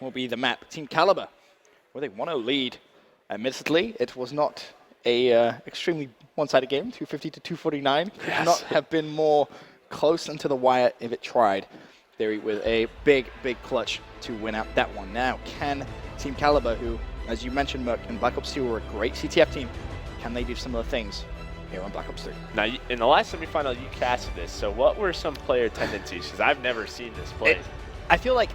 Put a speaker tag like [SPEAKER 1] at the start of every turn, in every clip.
[SPEAKER 1] will be the map Team Kaliber with a 1-0 lead. Admittedly, it was not a extremely one-sided game, 250 to 249. Could
[SPEAKER 2] Yes.
[SPEAKER 1] not have been more close into the wire if it tried. There with a big clutch to win out that one. Now, can Team Kaliber, who, as you mentioned, Merc, and Black Ops 2 were a great CTF team, can they do similar things here on Black Ops 3?
[SPEAKER 2] Now, in the last semifinal, you casted this. So what were some player tendencies? Because I've never seen this played.
[SPEAKER 1] I feel like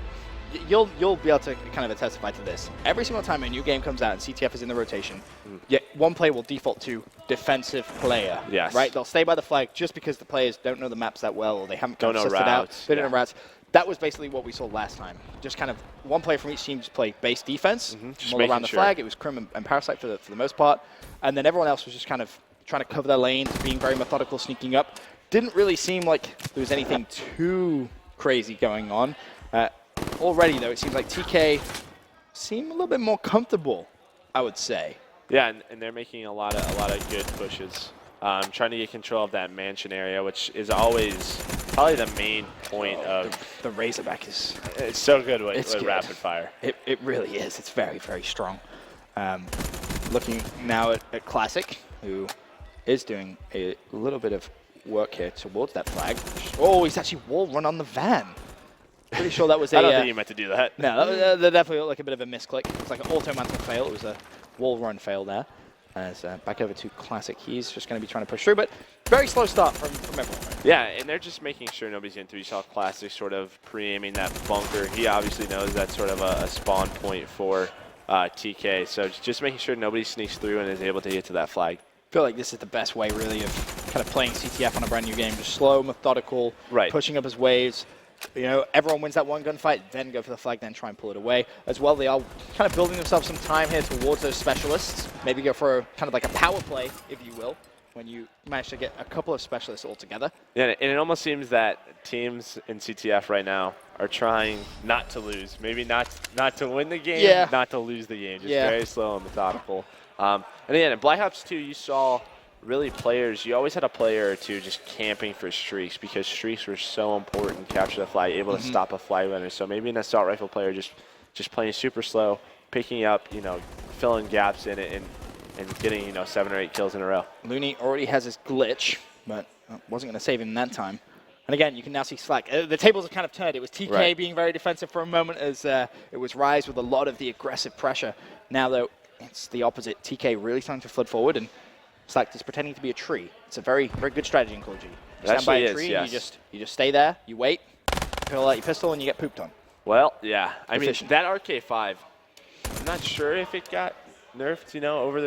[SPEAKER 1] you'll be able to kind of testify to this. Every single time a new game comes out and CTF is in the rotation, yet one player will default to defensive player.
[SPEAKER 2] Yes.
[SPEAKER 1] Right? They'll stay by the flag just because the players don't know the maps that well, or they haven't kind of
[SPEAKER 2] know
[SPEAKER 1] sussed it out.
[SPEAKER 2] routes.
[SPEAKER 1] They don't know routes. That was basically what we saw last time. Just kind of one player from each team just play base defense, all around the flag. It was Crim and Parasite for the most part. And then everyone else was just kind of trying to cover their lanes, being very methodical, sneaking up. Didn't really seem like there was anything too crazy going on. Already, though, it seems like TK seem a little bit more comfortable, I would say.
[SPEAKER 2] Yeah, and they're making a lot of good pushes. Trying to get control of that mansion area, which is always probably the main point of...
[SPEAKER 1] The Razorback is...
[SPEAKER 2] It's so good with
[SPEAKER 1] good.
[SPEAKER 2] rapid fire.
[SPEAKER 1] It really is. It's very, very strong. Looking now at Classic, who is doing a little bit of work here towards that flag. Oh, he's actually wall run on the van. Pretty sure that was a...
[SPEAKER 2] I don't think you meant to do that.
[SPEAKER 1] No, that definitely looked like a bit of a misclick. It's like an auto-mantle fail. It was a wall run fail there. As back over to Classic, he's just going to be trying to push through, but very slow start from everyone.
[SPEAKER 2] Yeah, and they're just making sure nobody's getting through. You saw Classic sort of pre-aiming that bunker. He obviously knows that's sort of a spawn point for TK, so just making sure nobody sneaks through and is able to get to that flag.
[SPEAKER 1] I feel like this is the best way, really, of kind of playing CTF on a brand new game. Just slow, methodical, pushing up his waves. You know, everyone wins that one gunfight, then go for the flag, then try and pull it away. As well, they are kind of building themselves some time here towards those specialists. Maybe go for kind of like a power play, if you will, when you manage to get a couple of specialists all together.
[SPEAKER 2] Yeah, and it almost seems that teams in CTF right now are trying not to lose. Maybe not to win the game, not to lose the game. Just very slow and methodical. And again, in Black Ops 2, you saw really players, you always had a player or two just camping for streaks because streaks were so important. Capture the flag, able to stop a flag runner. So maybe an assault rifle player just playing super slow, picking up, filling gaps in it and getting, 7 or 8 kills in a row.
[SPEAKER 1] Looney already has his glitch, but wasn't going to save him that time. And again, you can now see Slack. The tables have kind of turned. It was TK being very defensive for a moment as it was Rise with a lot of the aggressive pressure. Now, though, it's the opposite. TK really starting to flood forward, and Slack is pretending to be a tree. It's a very, very good strategy in Call of Duty. You stand by a tree, and you just stay there, you wait, pull out your pistol, and you get pooped on.
[SPEAKER 2] Well, yeah. I mean, that RK5, I'm not sure if it got nerfed, over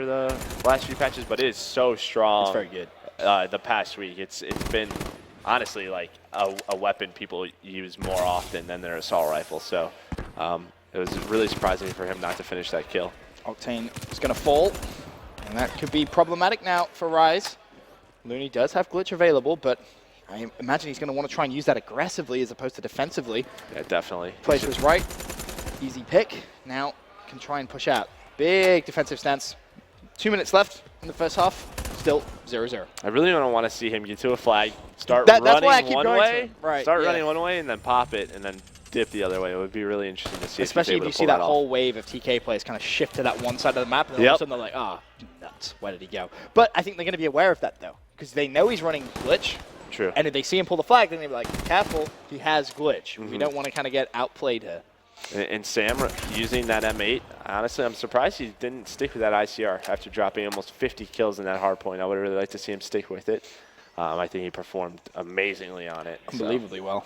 [SPEAKER 2] the last few patches, but it is so strong.
[SPEAKER 1] It's very good.
[SPEAKER 2] The past week, it's been honestly like a weapon people use more often than their assault rifle. So it was really surprising for him not to finish that kill.
[SPEAKER 1] Octane is going to fall. And that could be problematic now for Rise. Looney does have glitch available, but I imagine he's going to want to try and use that aggressively as opposed to defensively.
[SPEAKER 2] Yeah, definitely.
[SPEAKER 1] Plays to his right. Easy pick. Now can try and push out. Big defensive stance. 2 minutes left in the first half. Still 0-0.
[SPEAKER 2] I really don't want to see him get to a flag, start running one way, running one way, and then pop it, and then dip the other way. It would be really interesting to see.
[SPEAKER 1] Especially if you see that whole wave of TK players kind of shift to that one side of the map, and then all of a sudden they're like, nuts, where did he go? But I think they're going to be aware of that, though, because they know he's running glitch.
[SPEAKER 2] True.
[SPEAKER 1] And if they see him pull the flag, then they're like, careful, he has glitch. We don't want to kind of get outplayed here.
[SPEAKER 2] And Sam using that M8, honestly, I'm surprised he didn't stick with that ICR after dropping almost 50 kills in that hard point. I would really like to see him stick with it. I think he performed amazingly on it.
[SPEAKER 1] Unbelievably well.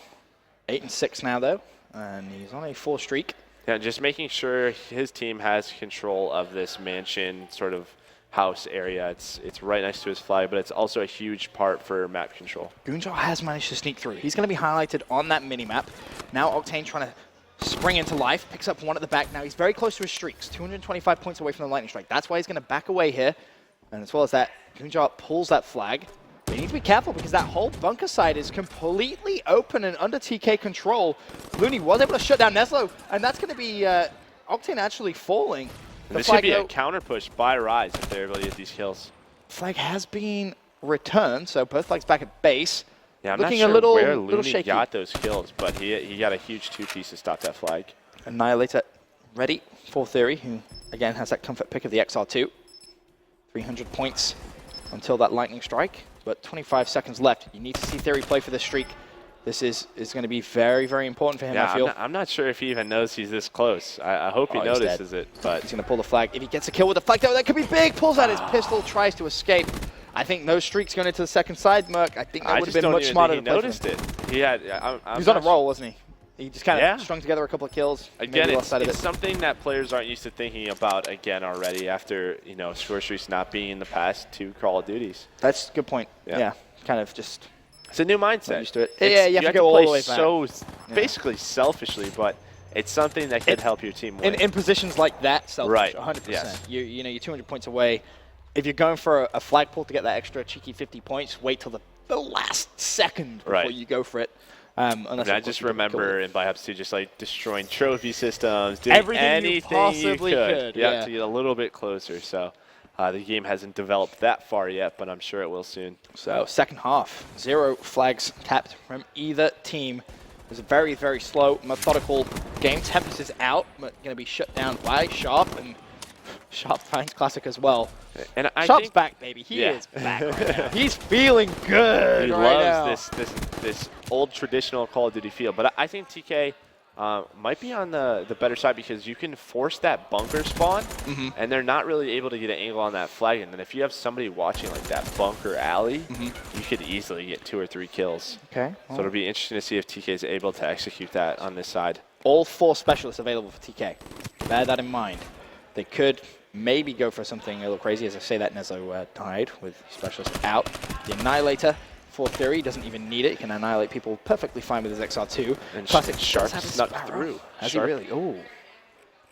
[SPEAKER 1] 8-6 now, though. And he's on a 4 streak.
[SPEAKER 2] Yeah, just making sure his team has control of this mansion sort of house area. It's right next to his flag, but it's also a huge part for map control.
[SPEAKER 1] Goonjar has managed to sneak through. He's going to be highlighted on that mini-map. Now Octane trying to spring into life, picks up one at the back. Now he's very close to his streaks, 225 points away from the lightning strike. That's why he's going to back away here. And as well as that, Goonjar pulls that flag. They need to be careful because that whole bunker side is completely open and under TK control. Looney was able to shut down Neslo, and that's going to be Octane actually falling.
[SPEAKER 2] This should be a counter push by Rise if they're able to get these kills.
[SPEAKER 1] Flag has been returned, so both flags back at base.
[SPEAKER 2] Yeah, I'm
[SPEAKER 1] looking
[SPEAKER 2] not sure
[SPEAKER 1] a little,
[SPEAKER 2] where Looney
[SPEAKER 1] shaky.
[SPEAKER 2] got those kills, but he got a huge 2-piece to stop that flag.
[SPEAKER 1] Annihilator ready for Theory, who again has that comfort pick of the XR2. 300 points until that lightning strike, but 25 seconds left. You need to see Theory play for this streak. This is going to be very, very important for him, I feel.
[SPEAKER 2] I'm not sure if he even knows he's this close. I hope he notices it, but
[SPEAKER 1] he's going to pull the flag. If he gets a kill with the flag, though, that could be big. Pulls out his pistol, tries to escape. I think no streaks going into the second side, Merc. I think that would have been much smarter.
[SPEAKER 2] He noticed it. He had.
[SPEAKER 1] He was on a roll, wasn't he? He just kind of strung together a couple of kills.
[SPEAKER 2] Again, it's something that players aren't used to thinking about again already after, you know, score streaks not being in the past 2 Call of Duties.
[SPEAKER 1] That's a good point. Yeah, kind of just.
[SPEAKER 2] It's a new mindset.
[SPEAKER 1] Used to it. Yeah, you have to go all the way back.
[SPEAKER 2] So basically selfishly, but it's something that could help your team win.
[SPEAKER 1] In positions like that, selfish,
[SPEAKER 2] right.
[SPEAKER 1] 100%.
[SPEAKER 2] Yes.
[SPEAKER 1] You know, you're 200 points away. If you're going for a flag pull to get that extra cheeky 50 points, wait till the last second before you go for it.
[SPEAKER 2] I just remember in Black Ops 2 just like destroying trophy systems, doing anything you possibly could. Yeah, to get a little bit closer. So the game hasn't developed that far yet, but I'm sure it will soon.
[SPEAKER 1] So second half, 0 flags tapped from either team. It was a very, very slow, methodical game. Tempest is out, but going to be shut down by Sharp, and Sharp finds Classic as well.
[SPEAKER 2] And
[SPEAKER 1] Sharp's back, baby. He is back right now. He's feeling good.
[SPEAKER 2] He loves this old traditional Call of Duty feel. But I think TK might be on the better side because you can force that bunker spawn, and they're not really able to get an angle on that flag. And then if you have somebody watching like that bunker alley, you could easily get 2 or 3 kills.
[SPEAKER 1] Okay.
[SPEAKER 2] So it'll be interesting to see if TK is able to execute that on this side.
[SPEAKER 1] All 4 specialists available for TK. Bear that in mind. They could maybe go for something a little crazy. As I say that, Nezo died with specialist out. The Annihilator for Theory doesn't even need it. He can annihilate people perfectly fine with his XR2.
[SPEAKER 2] And
[SPEAKER 1] Classic
[SPEAKER 2] Sharp snuck through.
[SPEAKER 1] Has he really? Oh,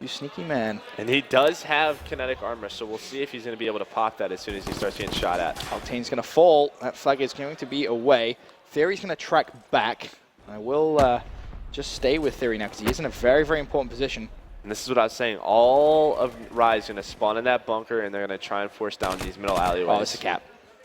[SPEAKER 1] you sneaky man.
[SPEAKER 2] And he does have kinetic armor, so we'll see if he's going to be able to pop that as soon as he starts getting shot at.
[SPEAKER 1] Octane's going to fall. That flag is going to be away. Theory's going to track back. I will just stay with Theory now because he is in a very, very important position.
[SPEAKER 2] And this is what I was saying. All of Rise going to spawn in that bunker, and they're going to try and force down these middle alleyways.
[SPEAKER 1] Oh, it's a cap.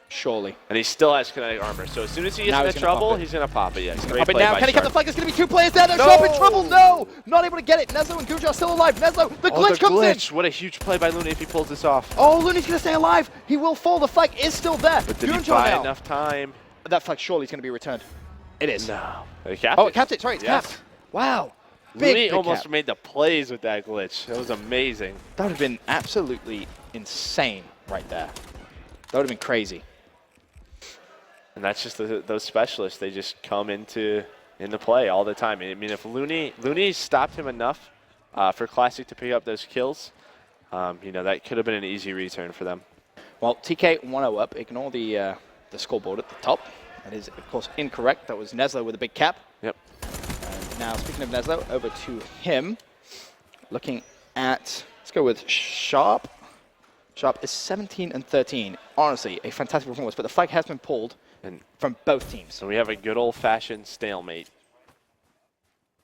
[SPEAKER 1] Surely.
[SPEAKER 2] And he still has kinetic armor. So as soon as he gets into trouble, he's going to pop it. Yeah,
[SPEAKER 1] pop it now. Can he cap the flag? There's going to be 2 players there. They're Sharp in trouble. No! Not able to get it. Nezo and Gunjar still alive. Nezo, the glitch comes in.
[SPEAKER 2] What a huge play by Looney if he pulls this off.
[SPEAKER 1] Oh, Looney's going to stay alive. He will fall. The flag is still there.
[SPEAKER 2] But did he buy enough time?
[SPEAKER 1] That flag surely is going to be returned. It is.
[SPEAKER 2] No. It capped
[SPEAKER 1] it capped it. Sorry, it's capped. Wow.
[SPEAKER 2] Looney almost made the plays with that glitch. It was amazing.
[SPEAKER 1] That would have been absolutely insane right there. That would have been crazy.
[SPEAKER 2] And that's just those specialists. They just come into play all the time. I mean, if Looney stopped him enough for Classic to pick up those kills, you know, that could have been an easy return for them.
[SPEAKER 1] Well, TK 1-0 up. Ignore the scoreboard at the top. That is, of course, incorrect. That was Neslo with a big cap.
[SPEAKER 2] Yep.
[SPEAKER 1] Now, speaking of Neslo, over to him. Looking at, let's go with Sharp. Sharp is 17 and 13. Honestly, a fantastic performance, but the flag has been pulled from both teams.
[SPEAKER 2] So we have a good old-fashioned stalemate.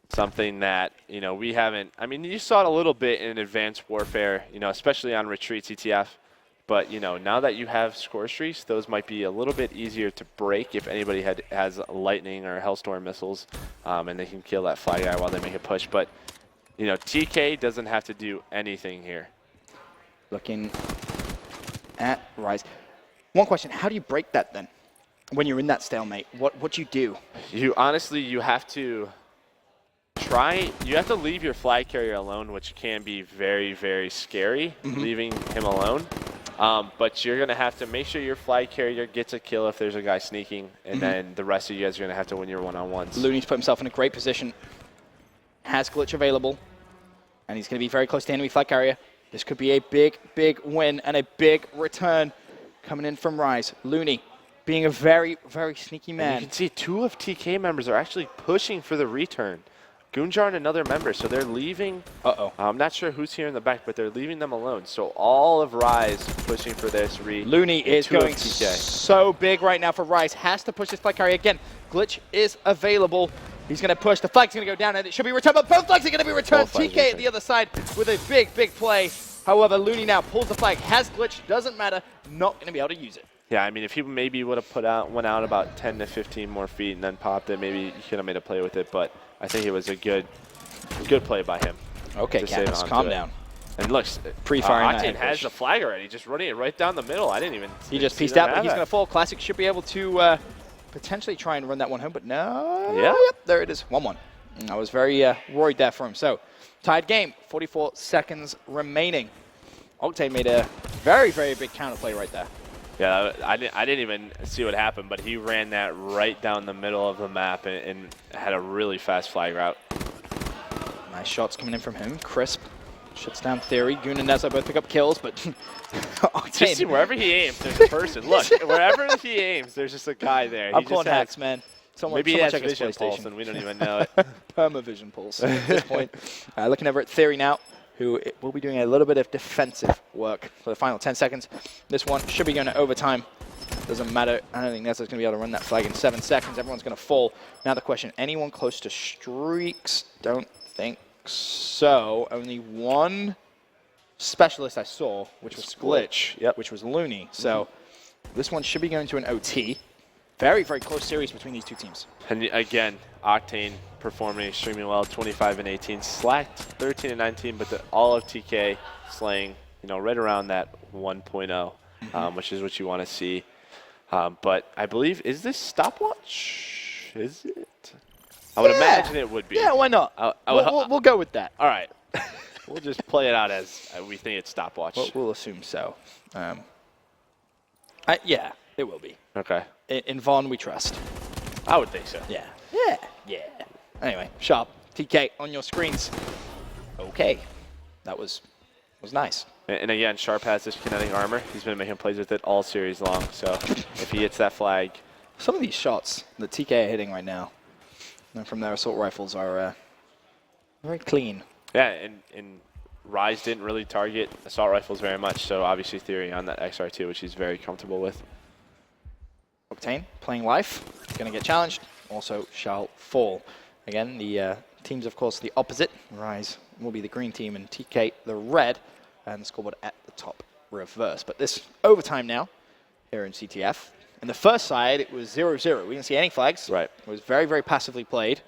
[SPEAKER 2] Something that, you know, we haven't, I mean, you saw it a little bit in Advanced Warfare, you know, especially on Retreat CTF. But, you know, now that you have score streaks, those might be a little bit easier to break if anybody has lightning or Hellstorm missiles, and they can kill that flag guy while they make a push. But, you know, TK doesn't have to do anything here.
[SPEAKER 1] Looking at Rise. One question, how do you break that then? When you're in that stalemate, what do you do?
[SPEAKER 2] You honestly, you have to leave your flag carrier alone, which can be very, very scary, leaving him alone. But you're going to have to make sure your flag carrier gets a kill if there's a guy sneaking, and then the rest of you guys are going to have to win your one-on-ones.
[SPEAKER 1] Looney's put himself in a great position. Has glitch available, and he's going to be very close to enemy flag carrier. This could be a big, big win and a big return coming in from Rise. Looney being a very, very sneaky man.
[SPEAKER 2] And you can see 2 of TK members are actually pushing for the return. Gunjar and another member, so they're leaving. I'm not sure who's here in the back, but they're leaving them alone. So all of Rise pushing for this
[SPEAKER 1] Looney is going so big right now for Rise. Has to push this flag carrier again. Glitch is available. He's going to push. The flag's going to go down, and it should be returned, but both flags are going to be returned. TK at the other side with a big, big play. However, Looney now pulls the flag. Has glitch, doesn't matter. Not going to be able to use it.
[SPEAKER 2] Yeah, I mean, if he maybe would have went out about 10 to 15 more feet and then popped it, maybe he could have made a play with it. But I think it was a good play by him.
[SPEAKER 1] Okay,
[SPEAKER 2] to save
[SPEAKER 1] Katniss,
[SPEAKER 2] onto
[SPEAKER 1] calm
[SPEAKER 2] it.
[SPEAKER 1] down.
[SPEAKER 2] And look,
[SPEAKER 1] Pre-firing that
[SPEAKER 2] Octane
[SPEAKER 1] head
[SPEAKER 2] has
[SPEAKER 1] push.
[SPEAKER 2] the flag already, just running it right down the middle. I didn't even
[SPEAKER 1] He just
[SPEAKER 2] see
[SPEAKER 1] pieced
[SPEAKER 2] them
[SPEAKER 1] out, but
[SPEAKER 2] have
[SPEAKER 1] he's
[SPEAKER 2] that.
[SPEAKER 1] going to fall. Classic should be able to potentially try and run that one home, but no.
[SPEAKER 2] Yeah.
[SPEAKER 1] Yep, there it is, 1-1. I was very worried there for him. So, tied game, 44 seconds remaining. Octane made a very, very big counterplay right there.
[SPEAKER 2] Yeah, I didn't even see what happened, but he ran that right down the middle of the map and had a really fast flag route.
[SPEAKER 1] Nice shots coming in from him. Crisp shuts down Theory. Goon and Nezza both pick up kills, but
[SPEAKER 2] Just see, wherever he aims, there's a person. Look, wherever he aims, there's just a guy there.
[SPEAKER 1] I'm pulling hacks, man.
[SPEAKER 2] Maybe he has vision pulse and we don't even know it.
[SPEAKER 1] Perma-vision pulse at this point. Looking over at Theory now, who will be doing a little bit of defensive work for the final 10 seconds. This one should be going to overtime. Doesn't matter. I don't think Nezza's going to be able to run that flag in 7 seconds. Everyone's going to fall. Now the question, anyone close to streaks? Don't think so. Only one specialist I saw, which was Glitch,
[SPEAKER 2] Yep.
[SPEAKER 1] which was Looney. So this one should be going to an OT. Very, very close series between these two teams.
[SPEAKER 2] And again, Octane performing extremely well, 25 and 18, slacked 13 and 19, but all of TK slaying, right around that 1.0, which is what you want to see. But I believe, is this stopwatch? Is it? I would imagine it would be.
[SPEAKER 1] Yeah, why not? We'll go with that.
[SPEAKER 2] All right. We'll just play it out as we think it's stopwatch.
[SPEAKER 1] We'll assume so. Yeah, it will be.
[SPEAKER 2] Okay.
[SPEAKER 1] In Vaughn, we trust.
[SPEAKER 2] I would think so.
[SPEAKER 1] Yeah. Yeah. Anyway, Sharp, TK on your screens. Okay. That was nice.
[SPEAKER 2] And again, Sharp has this kinetic armor. He's been making plays with it all series long. So if he hits that flag.
[SPEAKER 1] Some of these shots that TK are hitting right now from their assault rifles are very clean.
[SPEAKER 2] Yeah, and Rise didn't really target assault rifles very much. So obviously Theory on that XR2, which he's very comfortable with.
[SPEAKER 1] Octane playing life, going to get challenged, also shall fall. Again, the teams, of course, the opposite. Rise will be the green team and TK the red, and the scoreboard at the top reverse. But this overtime now here in CTF. In the first side, it was 0-0. We didn't see any flags.
[SPEAKER 2] Right.
[SPEAKER 1] It was very, very passively played.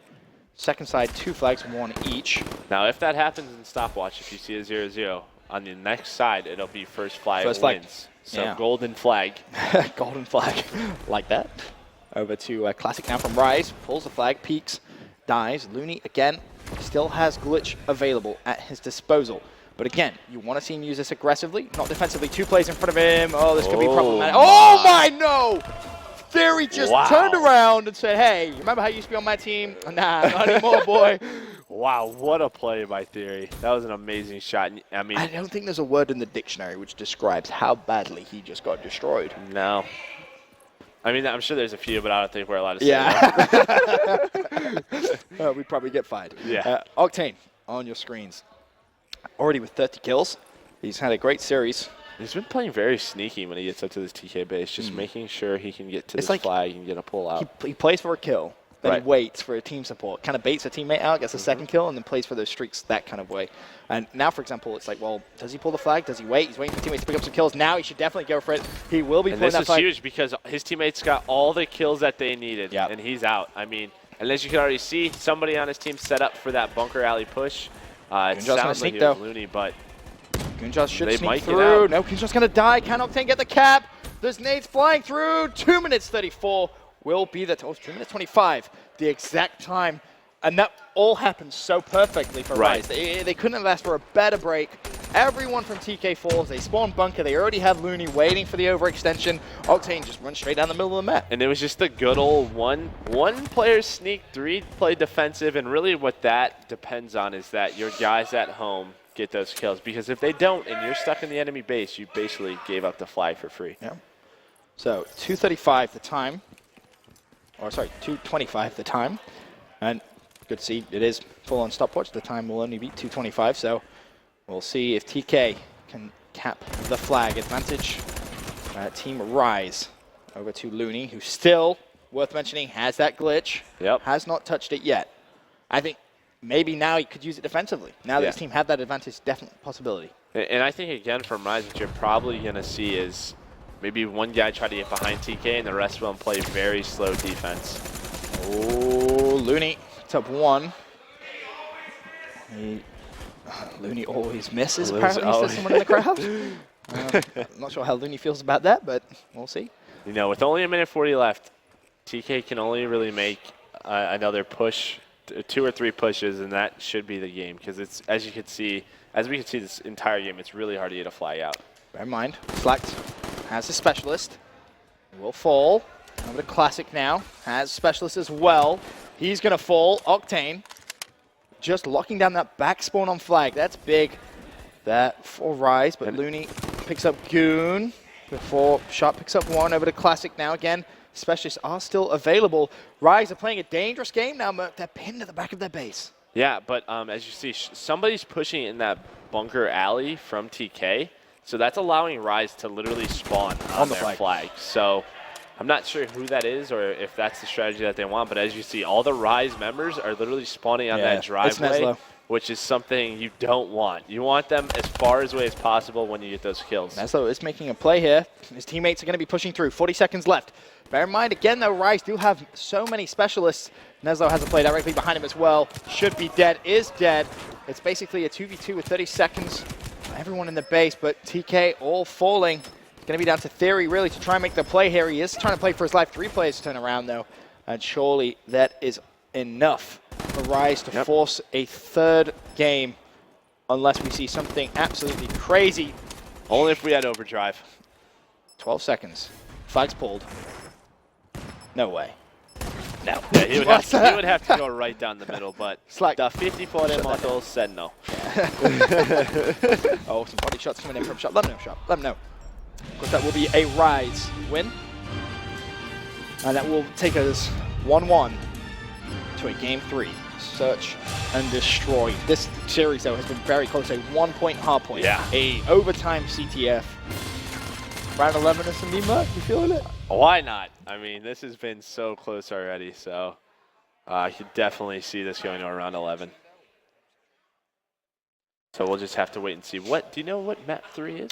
[SPEAKER 1] Second side, 2 flags, 1 each.
[SPEAKER 2] Now, if that happens in stopwatch, if you see a 0-0, on the next side, it'll be first flag wins. So
[SPEAKER 1] yeah.
[SPEAKER 2] Golden flag.
[SPEAKER 1] Golden flag. Like that. Over to Classic now from Rise. Pulls the flag, peeks, dies. Looney, again, still has Glitch available at his disposal. But again, you want to see him use this aggressively, not defensively. 2 plays in front of him. Oh, this could be problematic. Oh, my, no! Theory just turned around and said, hey, remember how you used to be on my team? Nah, not anymore, boy.
[SPEAKER 2] Wow, what a play by Theory. That was an amazing shot. I mean,
[SPEAKER 1] I don't think there's a word in the dictionary which describes how badly he just got destroyed.
[SPEAKER 2] No. I mean, I'm sure there's a few, but I don't think we're allowed to say that.
[SPEAKER 1] We'd probably get fined.
[SPEAKER 2] Yeah.
[SPEAKER 1] Octane on your screens. Already with 30 kills. He's had a great series.
[SPEAKER 2] He's been playing very sneaky when he gets up to this TK base, just making sure he can get to this flag and get a pull out.
[SPEAKER 1] He plays for a kill, then he waits for a team support, kind of baits a teammate out, gets a second kill, and then plays for those streaks that kind of way. And now, for example, it's like, well, does he pull the flag? Does he wait? He's waiting for teammates to pick up some kills. Now he should definitely go for it. He will be pulling that flag.
[SPEAKER 2] And this is huge because his teammates got all the kills that they needed, and he's out. I mean, and as you can already see, somebody on his team set up for that bunker alley push. It sounds like he was Looney, but
[SPEAKER 1] Goonjaws should sneak through. No, Goonjaws going to die. Can Octane get the cap? There's nades flying through. 2 minutes 34 will be the 2 minutes 25, the exact time. And that all happened so perfectly for Rise. They couldn't have asked for a better break. Everyone from TK falls. They spawn bunker. They already have Looney waiting for the overextension. Octane just runs straight down the middle of the map.
[SPEAKER 2] And it was just the good old one player sneak, 3 play defensive. And really what that depends on is that your guys at home get those kills. Because if they don't and you're stuck in the enemy base, you basically gave up the flag for free.
[SPEAKER 1] Yeah. So 2:35 the time. Or sorry, 2:25 the time. And good to see it is full on stopwatch. The time will only be 2:25. So we'll see if TK can cap the flag advantage. Team Rise over to Looney, who still, worth mentioning, has that glitch.
[SPEAKER 2] Yep.
[SPEAKER 1] Has not touched it yet. I think maybe now he could use it defensively. Now that his team had that advantage, definite possibility.
[SPEAKER 2] And I think, again, from Rise, what you're probably going to see is maybe one guy try to get behind TK and the rest of them play very slow defense.
[SPEAKER 1] Oh, Looney, top 1. Looney always misses, apparently, says someone in the crowd. I'm not sure how Looney feels about that, but we'll see.
[SPEAKER 2] You know, with only a minute 40 left, TK can only really make another push, 2 or 3 pushes, and that should be the game. Because it's, as we can see this entire game, it's really hard to get a flag out.
[SPEAKER 1] Bear in mind, Slacked has a specialist. Will fall. Over to Classic now. Has specialist as well. He's going to fall. Octane just locking down that back spawn on flag. That's big. That for Rise, but Looney picks up Goon before Sharp picks up one. Over to Classic now again. Specialists are still available. Rise are playing a dangerous game now, Merc. They're pinned to the back of their base. Yeah,
[SPEAKER 2] but as you see, somebody's pushing in that bunker alley from TK. So that's allowing Rise to literally spawn on their flag. So I'm not sure who that is or if that's the strategy that they want, but as you see, all the Rise members are literally spawning on that driveway, which is something you don't want. You want them as far away as possible when you get those kills.
[SPEAKER 1] Neslo is making a play here. His teammates are going to be pushing through. 40 seconds left. Bear in mind, again, though, Rise do have so many specialists. Neslo has a play directly behind him as well. Should be dead, is dead. It's basically a 2v2 with 30 seconds. Everyone in the base, but TK all falling. It's going to be down to Theory, really, to try and make the play here. He is trying to play for his life. 3 players to turn around, though. And surely that is enough for Rise to force a 3rd game, unless we see something absolutely crazy.
[SPEAKER 2] Only if we had overdrive. 12
[SPEAKER 1] seconds. Flag's pulled. No way.
[SPEAKER 2] No. Yeah, he would have to go right down the middle, but the 54 model said no.
[SPEAKER 1] Oh, some body shots coming in from Sharp. Let him know, Sharp. Let him know. Of course, that will be a Rise win. And that will take us 1-1 to a Game 3. Search and destroy. This series, though, has been very close. A 1-point hardpoint.
[SPEAKER 2] Yeah.
[SPEAKER 1] A overtime CTF. Round 11 is some Merc. You feeling it?
[SPEAKER 2] Why not? I mean, this has been so close already, so I could definitely see this going to around 11. So we'll just have to wait and see. Do you know what map 3 is?